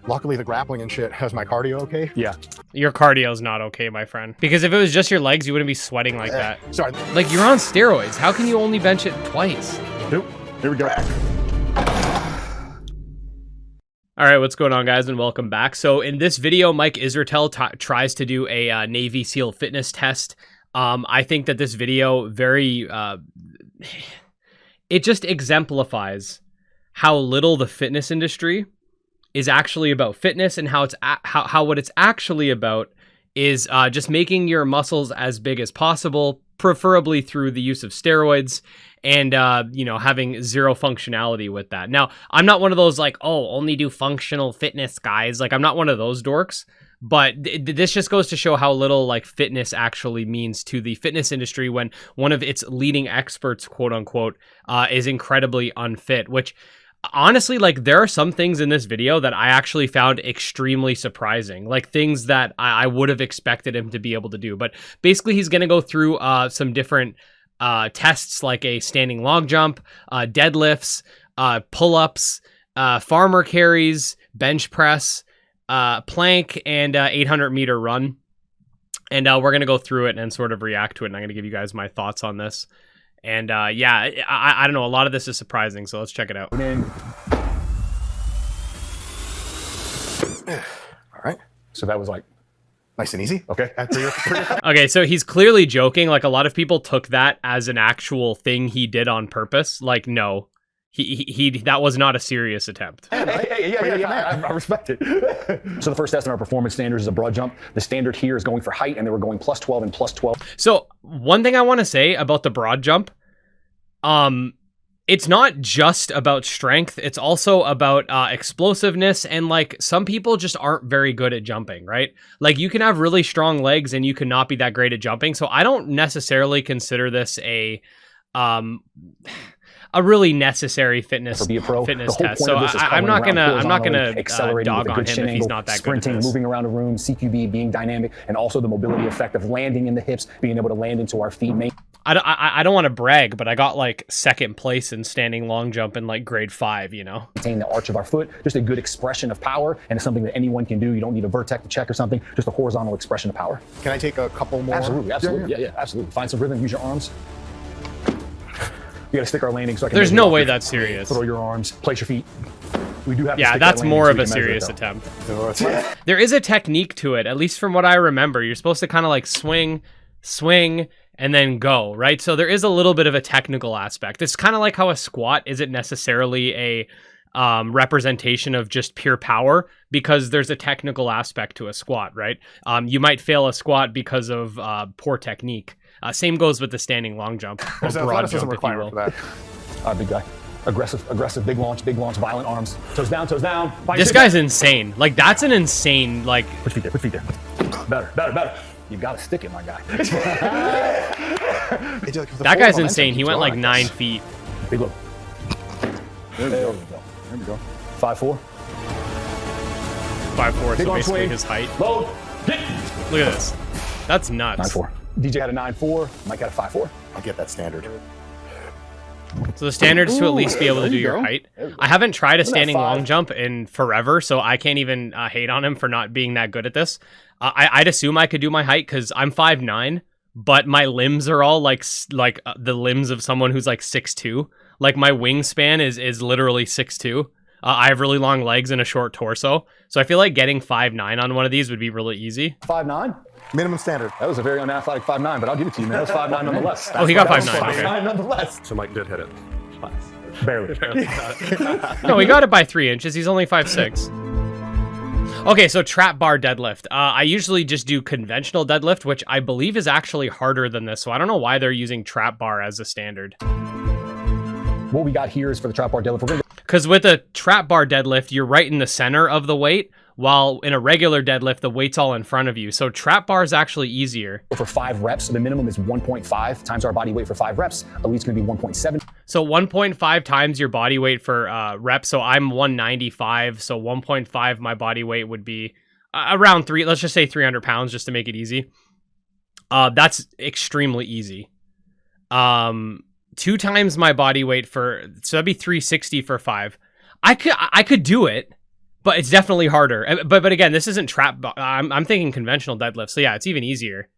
Luckily, the grappling and shit has my cardio okay. Yeah. Your cardio's not okay, my friend. Because if it was just your legs, you wouldn't be sweating like that. Sorry. Like, you're on steroids. How can you only bench it twice? Nope. Here we go. All right, what's going on, guys, and welcome back. So in this video, Mike Isratel tries to do a Navy SEAL fitness test. I think that this video it just exemplifies how little the fitness industry is actually about fitness, and how what it's actually about is just making your muscles as big as possible, preferably through the use of steroids, and having zero functionality with that. Now, I'm not one of those like, oh, only do functional fitness guys. Like, I'm not one of those dorks. But this just goes to show how little like fitness actually means to the fitness industry when one of its leading experts, quote unquote, is incredibly unfit, which honestly, like, there are some things in this video that I actually found extremely surprising, like things that I would have expected him to be able to do. But basically, he's going to go through some different tests, like a standing long jump, deadlifts, pull-ups, farmer carries, bench press, plank, and 800-meter run. And we're going to go through it and sort of react to it, and I'm going to give you guys my thoughts on this. And yeah, I don't know, a lot of this is surprising, so let's check it out. All right. So that was like Nice and easy. okay. Okay, so he's clearly joking. Like, a lot of people took that as an actual thing he did on purpose. Like, no, he that was not a serious attempt. Yeah, I respect it. So the first test in our performance standards is a broad jump. The standard here is going for height, and they were going plus 12 and plus 12. So one thing I want to say about the broad jump, it's not just about strength. It's also about explosiveness. And like, some people just aren't very good at jumping, right? Like, you can have really strong legs and you cannot be that great at jumping. So I don't necessarily consider this a really necessary fitness test. So I'm not gonna dog on him if he's not that sprinting, good at this. moving around a room, CQB, being dynamic, and also the mobility effect of landing in the hips, being able to land into our feet. I don't want to brag, but I got like second place in standing long jump in like grade 5, you know? Maintain the arch of our foot, just a good expression of power, and it's something that anyone can do. You don't need a vertex to check or something, just a horizontal expression of power. Can I take a couple more? Absolutely. Yeah, absolutely. Find some rhythm, use your arms. You gotta stick our landing so I can. There's no way that's serious. Throw your arms, place your feet. We do have to yeah, stick that's our more of landing a so we can serious measure it, attempt. There is a technique to it, at least from what I remember. You're supposed to kind of like swing, and then go, right? So there is a little bit of a technical aspect. It's kind of like how a squat isn't necessarily a representation of just pure power, because there's a technical aspect to a squat, right? You might fail a squat because of poor technique. Same goes with the standing long jump, or broad jump, if you will. For that. Big guy. Aggressive, big launch, violent arms. Toes down. This guy's insane. Like, that's an insane, like... Put feet there. Better. You gotta stick it, my guy. That guy's insane. He went like 9 feet. Big look. There we go. 5'4". 5'4", Big so arm basically swing. his height. Load. Hit. Look at this. That's nuts. 9'4". DJ had a 9'4". Mike had a 5'4". I'll get that standard. So the standard is to at least be able to do your height. I haven't tried a standing long jump in forever, so I can't even hate on him for not being that good at this. I'd assume I could do my height because I'm 5'9", but my limbs are all like the limbs of someone who's like 6'2". Like, my wingspan is literally 6'2". I have really long legs and a short torso, so I feel like getting 5'9" on one of these would be really easy. 5'9". Minimum standard. That was a very unathletic 5'9", but I'll give it to you, man. That was 5'9" nonetheless. Oh, he got 5'9". 5'9" nonetheless. So Mike did hit it. Barely. No, he got it by 3 inches. He's only 5'6". Okay, so trap bar deadlift. I usually just do conventional deadlift, which I believe is actually harder than this, so I don't know why they're using trap bar as a standard. What we got here is for the trap bar deadlift. Because with a trap bar deadlift, you're right in the center of the weight, while in a regular deadlift, the weight's all in front of you. So trap bar is actually easier. For 5 reps, so the minimum is 1.5 times our body weight for 5 reps. Elite's gonna be 1.7. So 1.5 times your body weight for reps. So I'm 195. So 1.5 my body weight would be around let's just say 300 pounds, just to make it easy. That's extremely easy. 2 times my body weight so that'd be 360 for 5. I could do it, but it's definitely harder. But again, this isn't I'm thinking conventional deadlift. So yeah, it's even easier.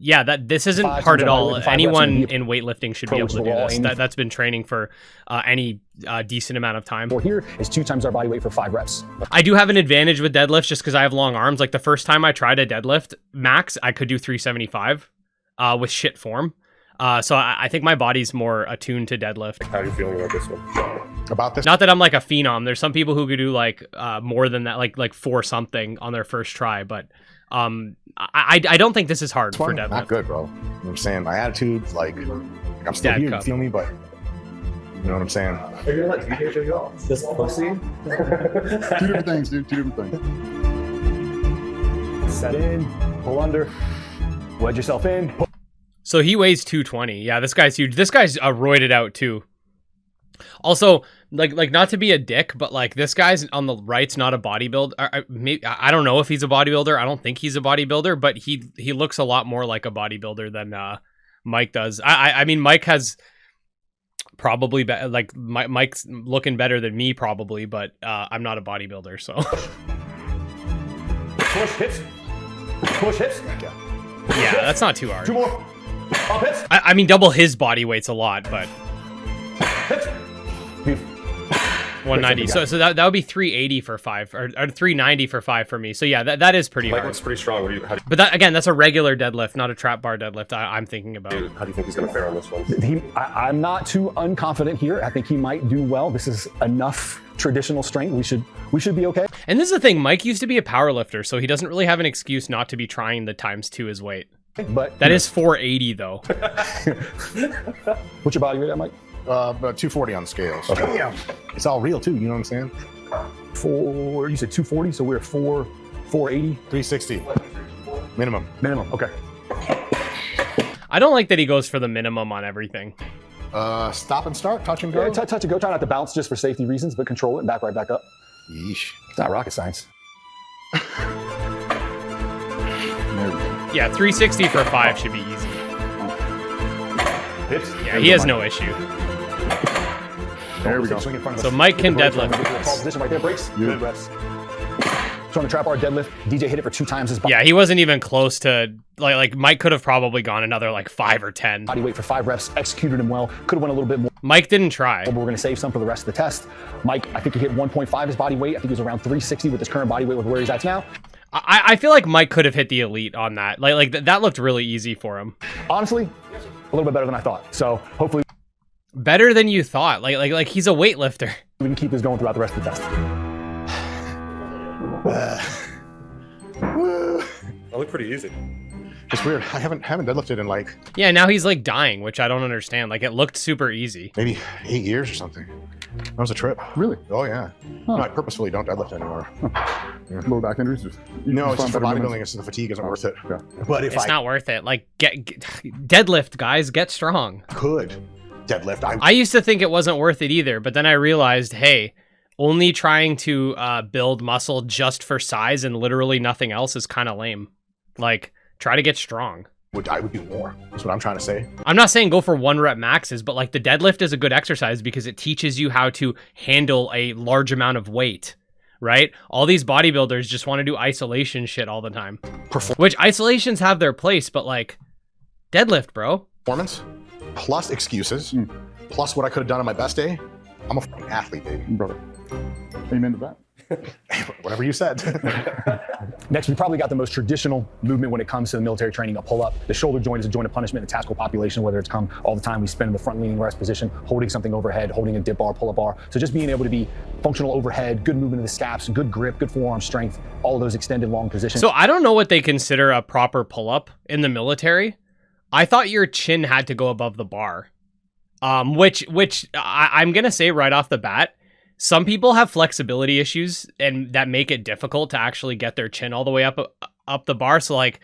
Yeah, this isn't hard at all. Anyone in weightlifting should be able to do this. That's been training for any decent amount of time. Or here is 2 times our body weight for 5 reps. I do have an advantage with deadlifts just because I have long arms. Like the first time I tried a deadlift max, I could do 375 with shit form. So I think my body's more attuned to deadlift. How are you feeling about this one? About this? Not that I'm like a phenom. There's some people who could do like more than that, like 4 something on their first try, but I don't think this is hard for deadlift. Not good, bro. You know what I'm saying? My attitude's like I'm still here, you feel me? But you know what I'm saying? Are you gonna let DJ show you off? This pussy? 2 different things, dude. 2 different things. Set in, pull under, wedge yourself in. So he weighs 220. Yeah, this guy's huge. This guy's roided out too. Also, like not to be a dick, but like this guy's on the right's not a bodybuilder. I don't know if he's a bodybuilder. I don't think he's a bodybuilder, but he looks a lot more like a bodybuilder than Mike does. I mean, Mike has probably like Mike's looking better than me probably, but I'm not a bodybuilder, so. Push hips. Push hips. Yeah, that's not too hard. 2 more. Up hips. I mean, double his body weight's a lot, but. Hips. 190. So that would be 380 for 5 or 390 for 5 for me. So yeah, that is pretty Mike hard. looks pretty strong. But that, again, that's a regular deadlift, not a trap bar deadlift. I'm thinking about. How do you think he's gonna fare on this one? I'm not too unconfident here. I think he might do well. This is enough traditional strength. We should be okay. And this is the thing. Mike used to be a power lifter, so he doesn't really have an excuse not to be trying the ×2 his weight. But that is 480 though. What's your body weight at, Mike? About 240 on the scales. Okay. Yeah. It's all real too, you know what I'm saying? You said 240, so we're 480? 360. Minimum. Minimum, okay. I don't like that he goes for the minimum on everything. Stop and start, touch and go. Yeah, touch and go. Try not to bounce just for safety reasons, but control it and back right back up. Yeesh. It's not rocket science. Yeah, 360 for 5 should be easy. Hips. Yeah, he has no issue. There we go. So Mike can deadlift Tall position right there, breaks. Good reps. So on the trap bar deadlift, DJ hit it for 2 times his body. Yeah, he wasn't even close to like Mike could have probably gone another like 5 or 10. Body weight for 5 reps, executed him well. Could have went a little bit more. Mike didn't try. But we're going to save some for the rest of the test. Mike, I think he hit 1.5 his body weight. I think he was around 360 with his current body weight with where he's at now. I feel like Mike could have hit the elite on that. Like that looked really easy for him. Honestly, a little bit better than I thought. So hopefully better than you thought. Like he's a weightlifter. We can keep this going throughout the rest of the test. That looked pretty easy. It's weird. I haven't deadlifted in like Yeah, now he's like dying, which I don't understand. Like it looked super easy. maybe 8 years or something. That was a trip. Really? Oh yeah. Huh. No, I purposefully don't deadlift anymore. Lower back injuries? No, it's just for better bodybuilding. movements? It's the fatigue isn't worth it. Yeah. But if It's I not worth it. Like get deadlift, guys, get strong. could deadlift, I used to think it wasn't worth it either, but then I realized, hey, only trying to build muscle just for size and literally nothing else is kind of lame. Like, try to get strong. I would do more. That's what I'm trying to say. I'm not saying go for 1 rep maxes, but like the deadlift is a good exercise because it teaches you how to handle a large amount of weight, right? All these bodybuilders just want to do isolation shit all the time. Which isolations have their place, but like deadlift, bro. Performance plus excuses plus what I could have done on my best day. I'm a fucking athlete, baby. Brother. Amen to that. Whatever you said. Next, we probably got the most traditional movement when it comes to the military training, a pull-up. The shoulder joint is a joint of punishment in the tactical population, whether it's come all the time we spend in the front leaning rest position, holding something overhead, holding a dip bar, pull-up bar. So just being able to be functional overhead, good movement of the scaps, good grip, good forearm strength, all of those extended long positions. So I don't know what they consider a proper pull-up in the military. I thought your chin had to go above the bar, which I'm going to say right off the bat, some people have flexibility issues and that make it difficult to actually get their chin all the way up the bar. So like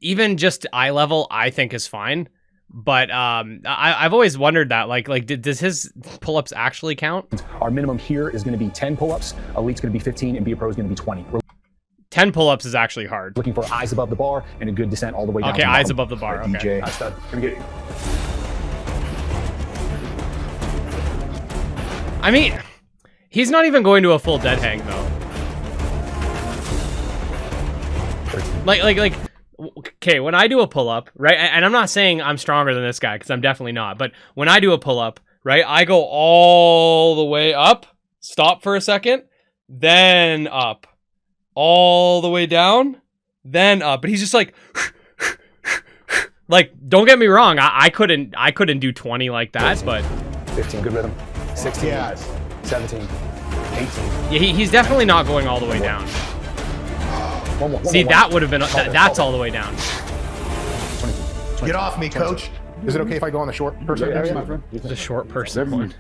even just eye level, I think is fine. But I've always wondered that like does his pull-ups actually count? Our minimum here is going to be 10 pull-ups. Elite's going to be 15 and Be a Pro is going to be 20. We're 10 pull-ups is actually hard. looking for eyes above the bar and a good descent all the way down. Okay, to the eyes bottom. above the bar. Okay. DJ. Nice stud. Gonna get it. I mean, He's not even going to a full dead hang though. Like, okay, when I do a pull-up, right, and I'm not saying I'm stronger than this guy, because I'm definitely not, but when I do a pull-up, right, I go all the way up, stop for a second, then up, all the way down, then up, but he's just like, like, don't get me wrong, I couldn't do 20 like that, but 15, good rhythm. 16, 17, 18. Yeah, he's definitely not going all the way down. See, that would have been, that's all the way down. 20, Get off me, coach. Is it okay if I go on the short person? Yeah, my friend. The short person one.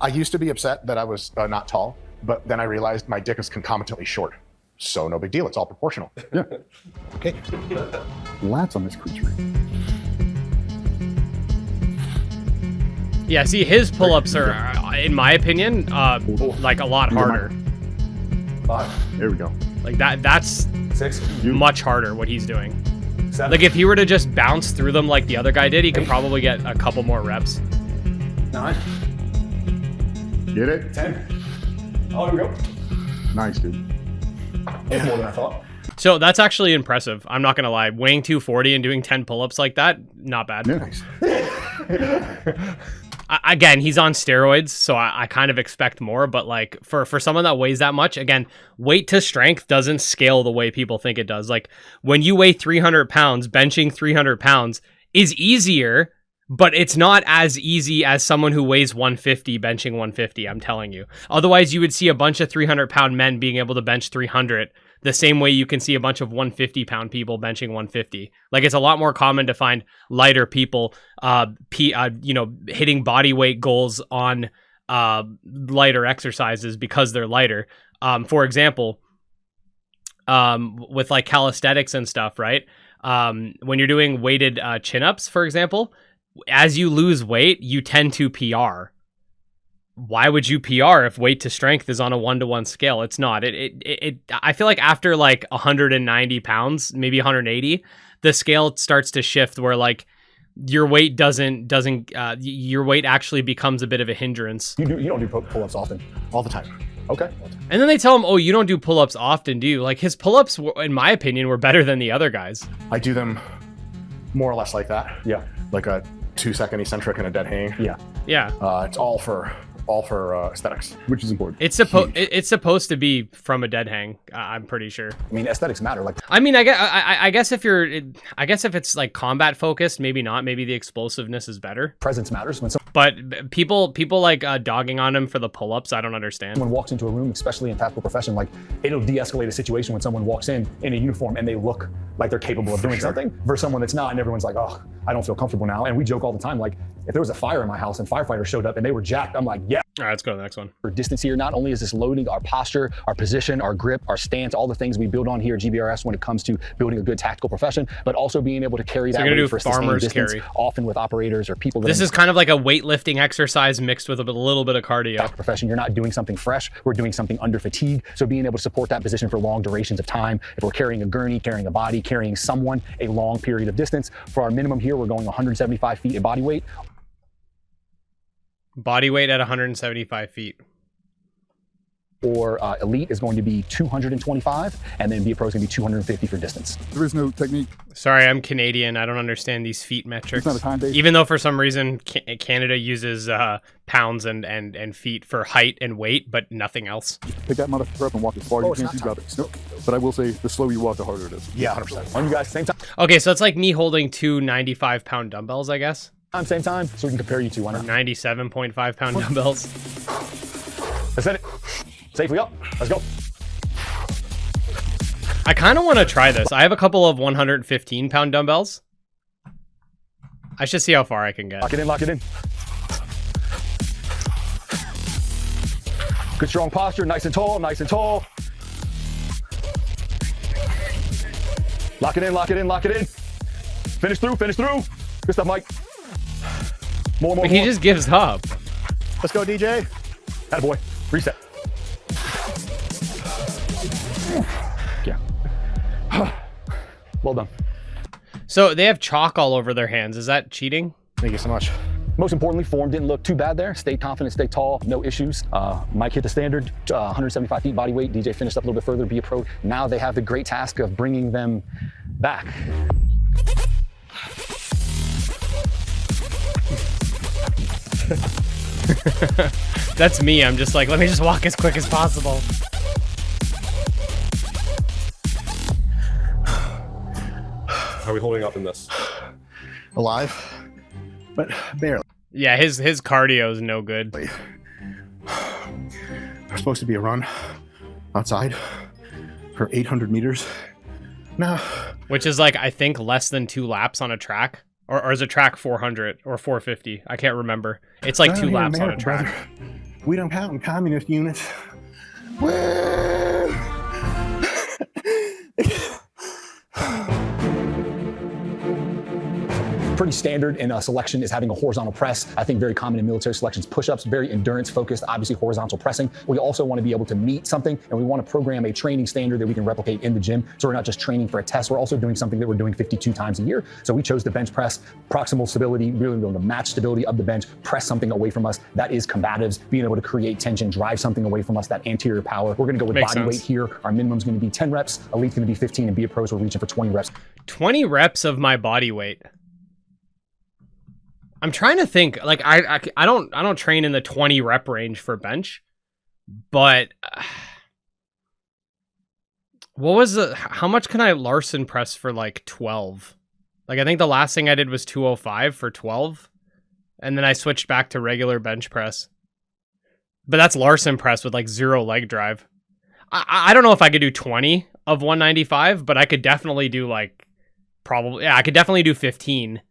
I used to be upset that I was not tall, but then I realized my dick is concomitantly short. So no big deal. It's all proportional. Yeah. Okay. Lats on this creature. Yeah, see, his pull-ups are, in my opinion, like a lot harder. 5. There we go. Like that's 6. much harder what he's doing. 7. Like if he were to just bounce through them like the other guy did, he could probably get a couple more reps. 9. Get it? 10. Oh, there we go. Nice, dude. That's more than I thought. So that's actually impressive. I'm not gonna lie. Weighing 240 and doing 10 pull-ups like that, not bad. Yeah. Nice. Again, he's on steroids, so I kind of expect more, but like for someone that weighs that much, again, weight to strength doesn't scale the way people think it does. Like when you weigh 300 pounds, benching 300 pounds is easier, but it's not as easy as someone who weighs 150 benching 150, I'm telling you. Otherwise, you would see a bunch of 300-pound men being able to bench 300 the same way you can see a bunch of 150-pound people benching 150. Like it's a lot more common to find lighter people, hitting body weight goals on lighter exercises because they're lighter. For example, with like calisthenics and stuff, right? When you're doing weighted chin-ups, for example, as you lose weight, you tend to PR. Why would you PR if weight to strength is on a 1-to-1 scale? It's not. I feel like after like 190 pounds, maybe 180, the scale starts to shift where like your weight your weight actually becomes a bit of a hindrance. You don't do pull-ups often? All the time. Okay. And then they tell him, oh, you don't do pull-ups often, do you? Like his pull-ups, in my opinion, were better than the other guys. I do them more or less like that. Yeah. Like a 2-second eccentric and a dead hang. Yeah. Yeah. It's all for aesthetics. Which is important. It's supposed to be from a dead hang. I'm pretty sure. I mean, aesthetics matter. Like, I mean, I guess if it's like combat focused, maybe not. Maybe the explosiveness is better. presence matters. When But people like dogging on him for the pull-ups, I don't understand. someone walks into a room, especially in tactical profession, like it'll de-escalate a situation when someone walks in a uniform and they look like they're capable of doing something versus someone that's not, and everyone's like, oh, I don't feel comfortable now. And we joke all the time, like if there was a fire in my house and firefighters showed up and they were jacked, I'm like, yeah. All right, let's go to the next one. For distance here, not only is this loading our posture, our position, our grip, our stance, all the things we build on here at GBRS when it comes to building a good tactical profession, but also being able to carry that weight for a sustained distance, often with operators or people. This is kind of like a weightlifting exercise mixed with a little bit of cardio. Profession, you're not doing something fresh, we're doing something under fatigue. So being able to support that position for long durations of time, if we're carrying a gurney, carrying a body, carrying someone a long period of distance, for our minimum here, we're going 175 feet in body weight. Body weight at 175 feet. Or elite is going to be 225, and then B Pro is going to be 250 for distance. There is no technique. Sorry, I'm Canadian. I don't understand these feet metrics. It's not a time-based. Even though for some reason Canada uses pounds and feet for height and weight, but nothing else. Pick that motherfucker up and walk as far as you can. You got it. Nope. But I will say, the slower you walk, the harder it is. Yeah, 100%. On you guys, same time. Okay, so it's like me holding two 95-pound dumbbells, I guess. Same time, so we can compare you to. Why not? 97.5-pound dumbbells. Let's set it. Safely up. Let's go. I kind of want to try this. I have a couple of 115-pound dumbbells. I should see how far I can get. Lock it in, lock it in. Good strong posture, nice and tall, nice and tall. Lock it in, lock it in, lock it in. Finish through, finish through. Good stuff, Mike. More, more, He more. just gives up. Let's go, DJ. Attaboy. Reset. Yeah. Well done. So they have chalk all over their hands. Is that cheating? Thank you so much. Most importantly, form didn't look too bad there. Stayed confident, stayed tall, no issues. Mike hit the standard, 175 feet body weight. DJ finished up a little bit further, be a pro. Now they have the great task of bringing them back. That's me. I'm just like, let me just walk as quick as possible. How are we holding up in this? Alive, but barely. Yeah, his cardio is no good. There's supposed to be a run outside for 800 meters. No. Which is like, I think, less than 2 laps on a track. Or is a track 400 or 450? I can't remember. It's like 2 laps on a track. Brother, we don't count in communist units. Pretty standard in a selection is having a horizontal press. I think very common in military selections, push-ups, very endurance focused, obviously horizontal pressing. We also want to be able to meet something, and we want to program a training standard that we can replicate in the gym. So we're not just training for a test, we're also doing something that we're doing 52 times a year. So we chose the bench press, proximal stability, really being able to match stability of the bench, press something away from us. That is combatives, being able to create tension, drive something away from us, that anterior power. We're going to go with Makes body sense. weight here. Our minimum is going to be 10 reps, elite's going to be 15, and be a pro, so we're reaching for 20 reps. 20 reps of my body weight. I'm trying to think, like, I don't train in the 20 rep range for bench, but how much can I Larson press for like 12? Like, I think the last thing I did was 205 for 12, and then I switched back to regular bench press. But that's Larson press with like 0 leg drive. I don't know if I could do 20 of 195, but I could definitely do like, I could definitely do 15.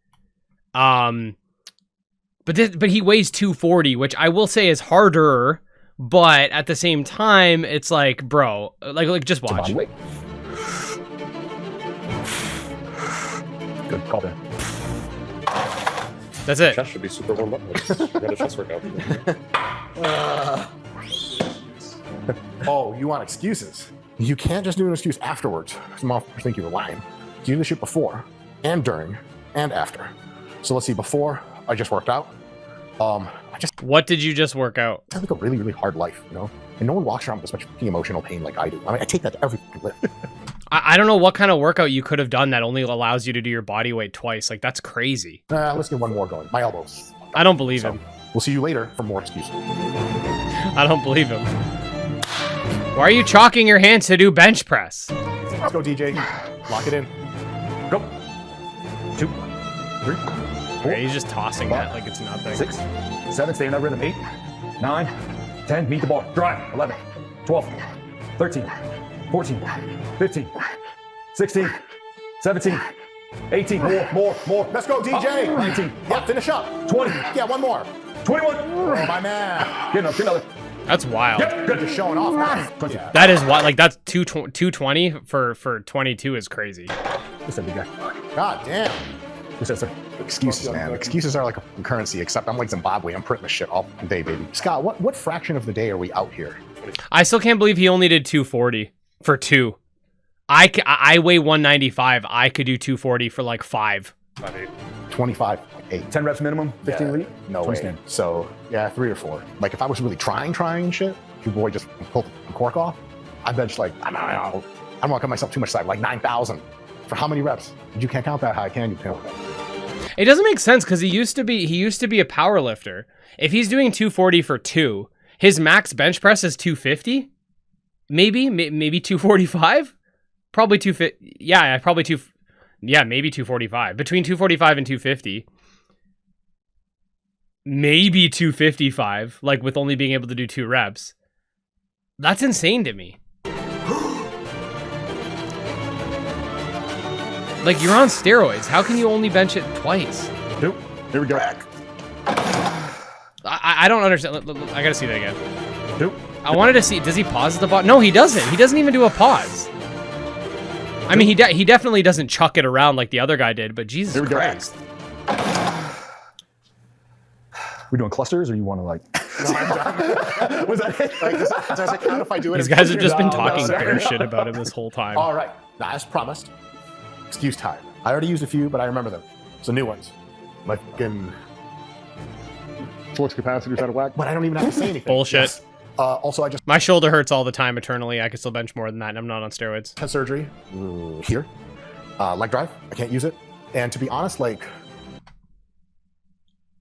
But he weighs 240, which I will say is harder, but at the same time, it's like, bro, like just watch. Body weight. Good, call there. That's it. Chest should be super warm up. You got a chest workout. Oh, you want excuses? You can't just do an excuse afterwards. Some motherfuckers think you were lying. You do the shit before, and during, and after. So let's see. Before, I just worked out. What did you just work out? I have like a really, really hard life, you know? And no one walks around with this much fucking emotional pain like I do. I mean, I take that to every fucking lift. I don't know what kind of workout you could have done that only allows you to do your body weight twice. Like, that's crazy. Let's get one more going. My elbows. I don't believe him. We'll see you later for more excuses. I don't believe him. Why are you chalking your hands to do bench press? Let's go, DJ. Lock it in. Go. 2, 3, 4, He's just tossing that like it's nothing. 6, 7, stay in that rhythm. 8, 9, 10, meet the bar. Drive. 11, 12, 13, 14, 15, 16, 17, 18. More. Let's go, DJ. 19. Yeah, finish up. 20. Yeah, one more. 21. Oh, my man. Get another. That's wild. Yep. Good, just showing off. Man. 20. Yeah. That is wild. Like, that's 220 for 22 is crazy. What's that, big guy? God damn. What's that, sir? Excuses, man. Excuses are like a currency, except I'm like Zimbabwe. I'm printing this shit all day, baby. Scott, what fraction of the day are we out here? I still can't believe he only did 240 for 2. I weigh 195. I could do 240 for like 5. 25, 8. 10 reps minimum, 15 elite? No 20 way. stand. So, yeah, 3 or 4. Like, if I was really trying and shit, your boy just pulled the cork off, I bench like, I don't want to cut myself too much side, like 9,000. For how many reps? You can't count that high, can you? It doesn't make sense because he used to be a power lifter. If he's doing 240 for 2, his max bench press is 250, maybe 245, probably 250. Yeah, probably maybe 245. Between 245 and 250, maybe 255. Like with only being able to do 2 reps. That's insane to me. Like, you're on steroids. How can you only bench it twice? Nope. Here we go. I don't understand. I gotta see that again. Nope. I wanted to see. Does he pause at the bottom? No, he doesn't. He doesn't even do a pause. I mean, he definitely doesn't chuck it around like the other guy did. But Jesus Here we Christ. go. We doing clusters, or you want to like? Was that it? Like, does it count if I do it? These guys have just been No, talking sir. bear shit about him this whole time. All right. Now, as promised, excuse time. I already used a few, but I remember them. So new ones. My fucking Torch capacitor's out of whack. But I don't even have to say anything. Bullshit. Yes. Also, I just My shoulder hurts all the time eternally. I can still bench more than that, and I'm not on steroids. had surgery here. Leg drive, I can't use it. And to be honest, like,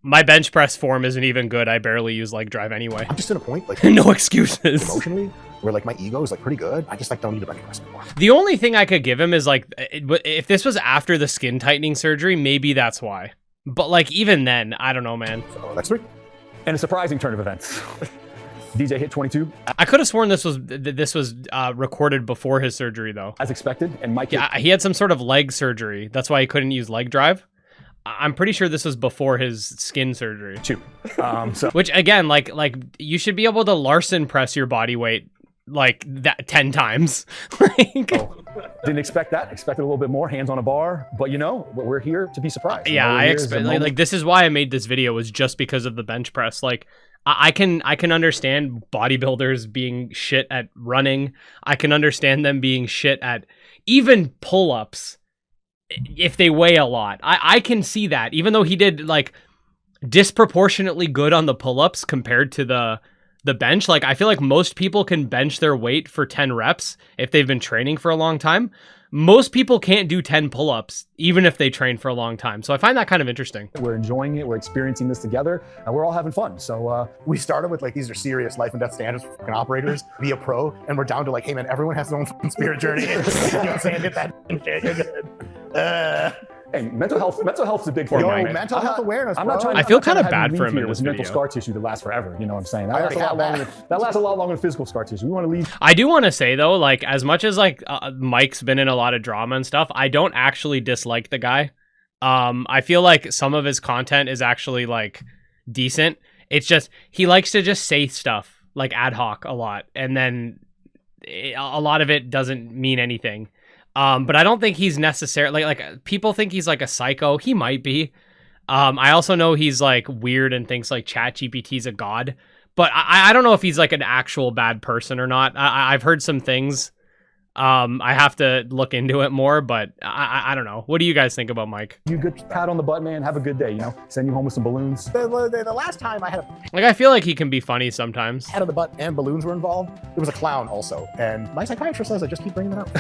My bench press form isn't even good. I barely use leg drive anyway. I'm just in a point, like, No excuses. emotionally, where like my ego is like pretty good. I just like don't need a bench press anymore. The only thing I could give him is like, if this was after the skin tightening surgery, maybe that's why. But like, even then, I don't know, man. So that's 3. And a surprising turn of events. DJ hit 22 I could have sworn this was recorded before his surgery, though. as expected, and Mike hit Yeah, he had some sort of leg surgery. That's why he couldn't use leg drive. I'm pretty sure this was before his skin surgery. 2. So Which again, like you should be able to Larson press your body weight like that 10 times. Like, didn't expect that. Expected a little bit more, hands on a bar. But you know, we're here to be surprised. yeah, We're I here expect as a like this is why I made this video, was just because of the bench press. Like I can understand bodybuilders being shit at running. I can understand them being shit at even pull-ups if they weigh a lot. I can see that, even though he did like disproportionately good on the pull-ups compared to the bench. Like I feel like most people can bench their weight for 10 reps if they've been training for a long time. Most people can't do 10 pull-ups even if they train for a long time. So I find that kind of interesting. We're enjoying it. We're experiencing this together, and we're all having fun. So We started with like, these are serious life and death standards for fucking operators, be a pro, and we're down to like, hey man, everyone has their own fucking spirit journey. You know what I'm saying? Get that shit, you're good. hey, mental health's a big thing. Yo, man. mental health awareness, I'm not bro. trying. I feel I'm not trying kinda to have bad you for leave him in here with this mental video. scar tissue that lasts forever. You know what I'm saying? I already have That lasts a lot longer than physical scar tissue. We want to leave. I do want to say though, like as much as like Mike's been in a lot of drama and stuff, I don't actually dislike the guy. I feel like some of his content is actually like decent. It's just he likes to just say stuff like ad hoc a lot, and then a lot of it doesn't mean anything. But I don't think he's necessarily like people think he's like a psycho. He might be. I also know he's like weird and thinks like ChatGPT's a god. But I don't know if he's like an actual bad person or not. I've heard some things. I have to look into it more, but I don't know. What do you guys think about Mike? You good pat on the butt, man. Have a good day. You know, send you home with some balloons. The last time I had a Like, I feel like he can be funny sometimes. head of the butt and balloons were involved, there was a clown also. And my psychiatrist says I just keep bringing that up.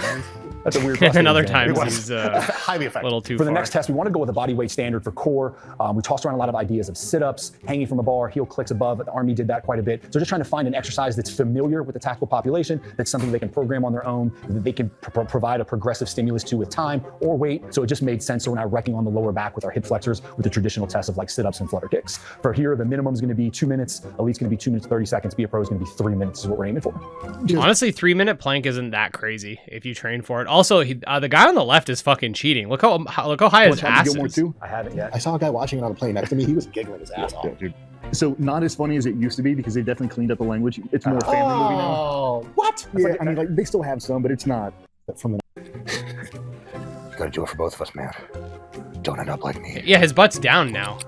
That's a weird. And prostate other exam. times It was he's highly a effective. little too For the far. next test, we want to go with a body weight standard for core. We tossed around a lot of ideas of sit-ups, hanging from a bar, heel clicks above. The Army did that quite a bit. So just trying to find an exercise that's familiar with the tactical population, that's something they can program on their own, that they can provide a progressive stimulus to with time or weight. So it just made sense. So we're not wrecking on the lower back with our hip flexors with the traditional test of like sit-ups and flutter kicks. For here, the minimum is going to be 2 minutes. Elite's going to be 2 minutes 30 seconds. Be a pro is going to be 3 minutes is what we're aiming for. Honestly, 3-minute plank isn't that crazy if you train for it. Also, the guy on the left is fucking cheating. Look how high his ass Gilmore is. too? I haven't yet. I saw a guy watching it on a plane next to me. He was giggling his ass off. Yeah, dude. So not as funny as it used to be because they definitely cleaned up the language. It's more family movie now. Oh, what? Yeah, I mean, like they still have some, but it's not. From the you gotta do it for both of us, man. Don't end up like me. Yeah, his butt's down now.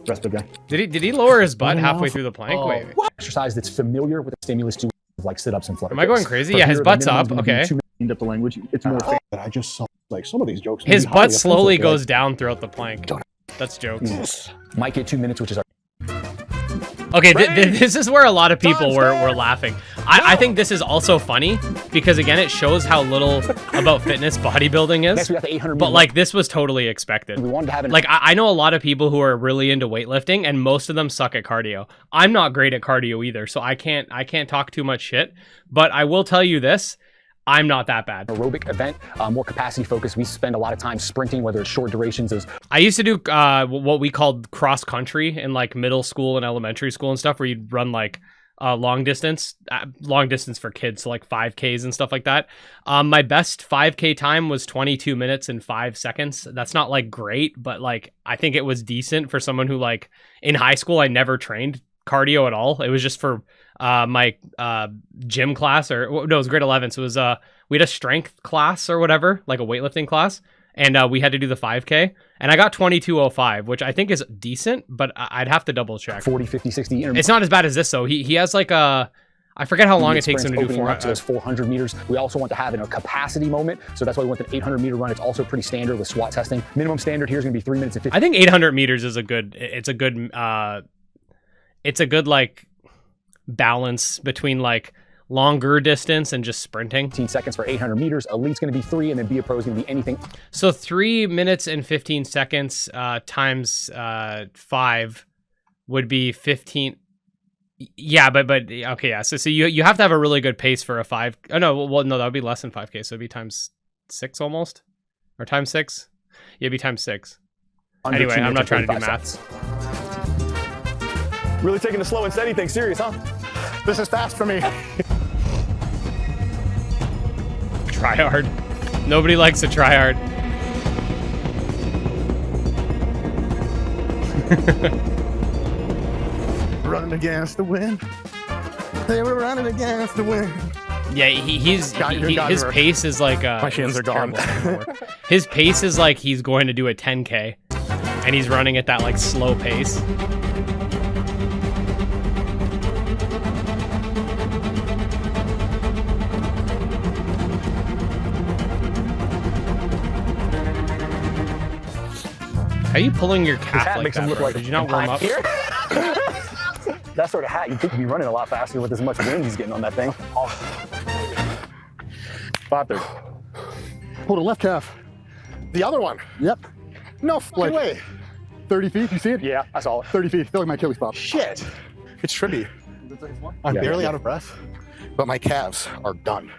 Rest of the guy. Did he lower his butt halfway through the plank? Wait. Exercise that's familiar with the stimulus to like sit-ups and flutter Am I going kicks. crazy? For Yeah, here, his the butt's minimum's up. gonna be Okay. 2 minutes. Cleaned up the language. It's more family. But I just saw like some of these jokes. His can be highly butt slowly offensive, goes down throughout the plank. Don't- That's jokes. Might get 2 minutes, which is our Okay, this is where a lot of people were laughing. I think this is also funny because, again, it shows how little about fitness bodybuilding next. is. We got the 800. But, like, this was totally expected. we wanted to have an Like, I know a lot of people who are really into weightlifting, and most of them suck at cardio. I'm not great at cardio either, so I can't talk too much shit. But I will tell you this. I'm not that bad. aerobic event, more capacity focused. We spend a lot of time sprinting, whether it's short durations as I used to do what we called cross country in like middle school and elementary school and stuff, where you'd run like long distance for kids, so like 5Ks and stuff like that. My best 5K time was 22 minutes and 5 seconds. That's not like great, but like I think it was decent for someone who, like, in high school I never trained cardio at all. It was just for my gym class, or no, it was grade 11. So it was we had a strength class or whatever, like a weightlifting class, and we had to do the 5K, and I got 22:05, which I think is decent, but I'd have to double check. 40, 50, 60 intermittent It's not as bad as this though. He has like a, I forget how long it takes him to do opening up to those 400 meters. We also want to have a capacity moment, so that's why we want the 800 meter run. It's also pretty standard with SWAT testing. Minimum standard here is going to be 3 minutes and 50. I think 800 meters is a good. It's a good it's a good like balance between like longer distance and just sprinting. 15 seconds for 800 meters. Elite's going to be 3, and then Be a Pro is going to be anything. So 3 minutes and 15 seconds times 5 would be 15. Yeah, but okay, yeah. So you have to have a really good pace for a 5. Oh no, well no, that would be less than 5K. So it'd be times 6 almost, or times 6. Yeah, it'd be times 6. Anyway, I'm not trying to do maths. Really taking the slow and steady thing serious, huh? This is fast for me. Try hard. Nobody likes a try hard. Running against the wind. They were running against the wind. Yeah, his pace is like My shins are gone. His pace is like he's going to do a 10K, and he's running at that like slow pace. How are you pulling your calf like that, bro? Did you not warm up? That sort of hat, you'd think he'd be running a lot faster with as much wind he's getting on that thing. 530. Pull the left calf. The other one. Yep. No fucking way. 30 feet, you see it? Yeah, I saw it. 30 feet, feel like my Achilles pop. Shit. It's trippy. I'm barely out of breath, but my calves are done.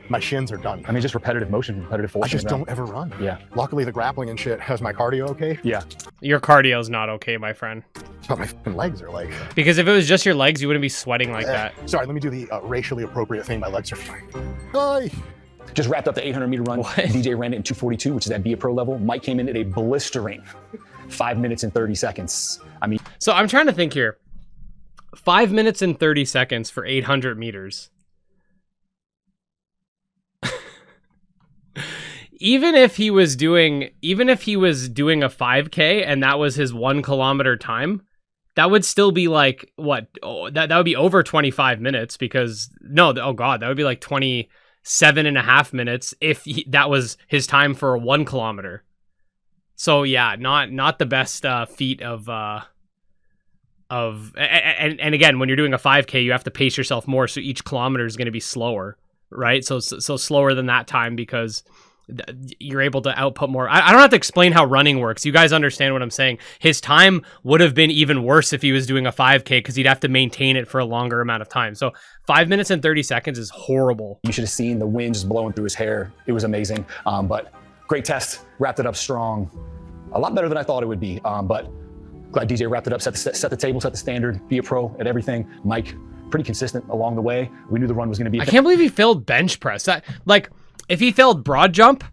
My shins are done. I mean, just repetitive motion, repetitive force. I just don't ever run. Yeah. Luckily, the grappling and shit has my cardio okay. Yeah. Your cardio's not okay, my friend. But my fucking legs are like... Because if it was just your legs, you wouldn't be sweating like that. Sorry, let me do the racially appropriate thing. My legs are fine. Hi. Just wrapped up the 800 meter run. What? DJ ran it in 2:42, which is at Be a Pro level. Mike came in at a blistering 5 minutes and 30 seconds. I mean, So I'm trying to think here. 5 minutes and 30 seconds for 800 meters. Even if he was doing a 5K and that was his 1 kilometer time, that would still be like what? Oh, that would be over 25 minutes because that would be like 27.5 minutes if that was his time for a 1 kilometer. So yeah, not the best feat of and again, when you're doing a 5K, you have to pace yourself more, so each kilometer is going to be slower, right? So slower than that time because you're able to output more. I don't have to explain how running works. You guys understand what I'm saying. His time would have been even worse if he was doing a 5K because he'd have to maintain it for a longer amount of time. So 5 minutes and 30 seconds is horrible. you should have seen the wind just blowing through his hair. It was amazing. But great test. Wrapped it up strong. A lot better than I thought it would be. But glad DJ wrapped it up, set the table, set the standard, Be a Pro at everything. Mike, pretty consistent along the way. We knew the run was going to be. I can't believe he failed bench press. If he failed broad jump,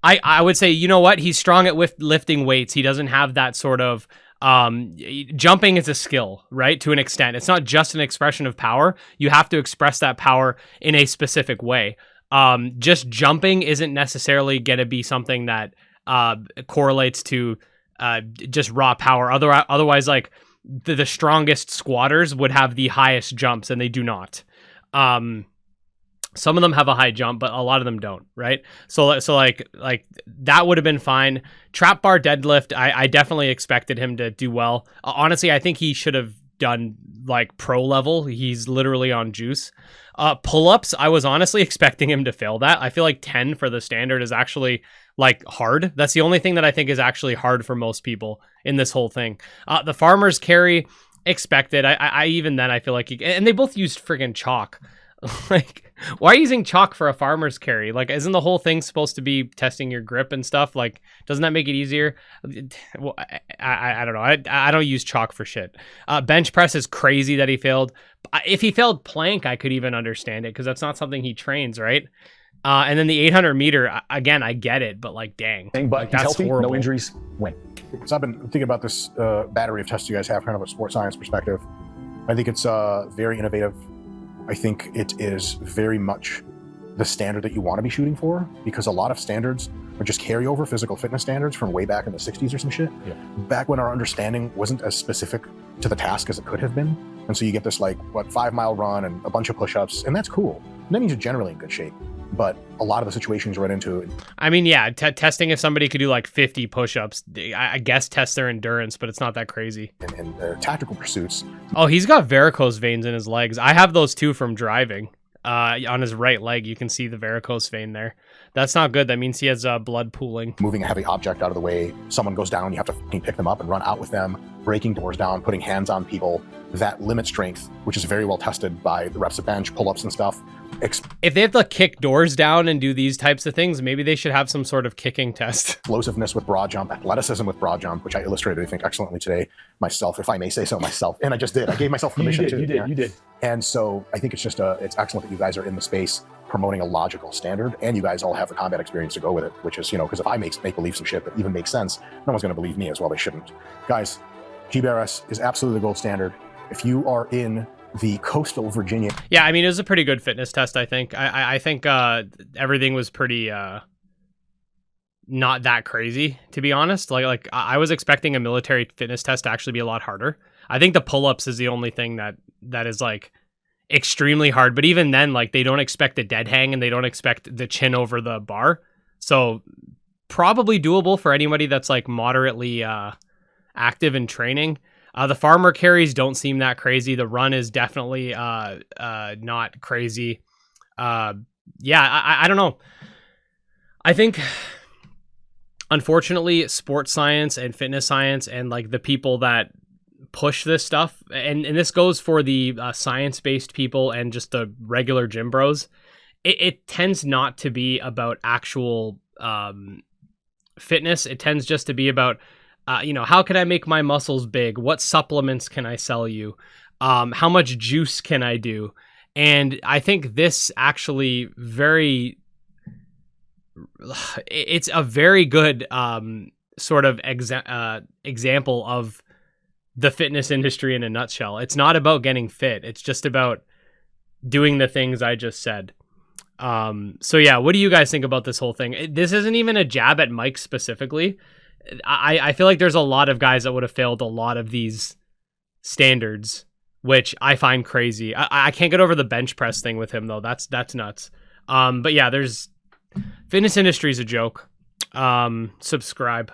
I would say, you know what? He's strong at lifting weights. He doesn't have that sort of jumping is a skill, right? To an extent. It's not just an expression of power. You have to express that power in a specific way. Just jumping isn't necessarily going to be something that correlates to just raw power. Otherwise, like the strongest squatters would have the highest jumps, and they do not. Some of them have a high jump, but a lot of them don't, right? So like that would have been fine. Trap bar deadlift, I definitely expected him to do well. Honestly, I think he should have done like pro level. He's literally on juice. Pull-ups, I was honestly expecting him to fail that. I feel like 10 for the standard is actually like hard. That's the only thing that I think is actually hard for most people in this whole thing. The farmer's carry, expected. I even then I feel like and they both used friggin' chalk. Like, why are you using chalk for a farmer's carry? Like, isn't the whole thing supposed to be testing your grip and stuff? Like, doesn't that make it easier? Well, I don't know. I don't use chalk for shit. Bench press is crazy that he failed. If he failed plank, I could even understand it because that's not something he trains, right? And then the 800 meter, again, I get it, but like, dang. But like, he's that's healthy, horrible. no injuries, win. So I've been thinking about this battery of tests you guys have, kind of a sports science perspective. I think it's very innovative. I think it is very much the standard that you want to be shooting for, because a lot of standards are just carryover physical fitness standards from way back in the 60s or some shit. Yeah. Back when our understanding wasn't as specific to the task as it could have been. And so you get this 5 mile run and a bunch of push-ups, and that's cool. And that means you're generally in good shape. but a lot of the situations you run into. I mean, yeah, testing if somebody could do like 50 push-ups, I guess test their endurance, but it's not that crazy. In their tactical pursuits. Oh, he's got varicose veins in his legs. I have those too from driving. On his right leg, you can see the varicose vein there. That's not good. That means he has blood pooling. Moving a heavy object out of the way, someone goes down, you have to pick them up and run out with them, breaking doors down, putting hands on people. That limit strength, which is very well tested by the reps of bench, pull-ups and stuff. If they have to kick doors down and do these types of things, maybe they should have some sort of kicking test. Explosiveness with broad jump, athleticism with broad jump, which I illustrated, I think, excellently today myself, if I may say so myself. And I just did. I gave myself permission to. You did. And so I think it's just it's excellent that you guys are in the space promoting a logical standard, and you guys all have the combat experience to go with it, which is, because if I make believe some shit that even makes sense, no one's going to believe me as well. They shouldn't. Guys, GBRS is absolutely the gold standard. If you are in the coastal Virginia. Yeah, I mean, it was a pretty good fitness test, I think. I think everything was pretty not that crazy, to be honest. Like I was expecting a military fitness test to actually be a lot harder. I think the pull-ups is the only thing that is like extremely hard, but even then, like, they don't expect the dead hang and they don't expect the chin over the bar. So probably doable for anybody that's like moderately active in training. The farmer carries don't seem that crazy. The run is definitely not crazy. I don't know. I think, unfortunately, sports science and fitness science and like the people that push this stuff, and this goes for the science-based people and just the regular gym bros, it tends not to be about actual fitness. It tends just to be about how can I make my muscles big? What supplements can I sell you? How much juice can I do? And I think this actually it's a very good sort of example of the fitness industry in a nutshell. It's not about getting fit. It's just about doing the things I just said. So yeah, what do you guys think about this whole thing? This isn't even a jab at Mike specifically. I feel like there's a lot of guys that would have failed a lot of these standards, which I find crazy. I can't get over the bench press thing with him though. That's nuts. But yeah, fitness industry is a joke. Subscribe.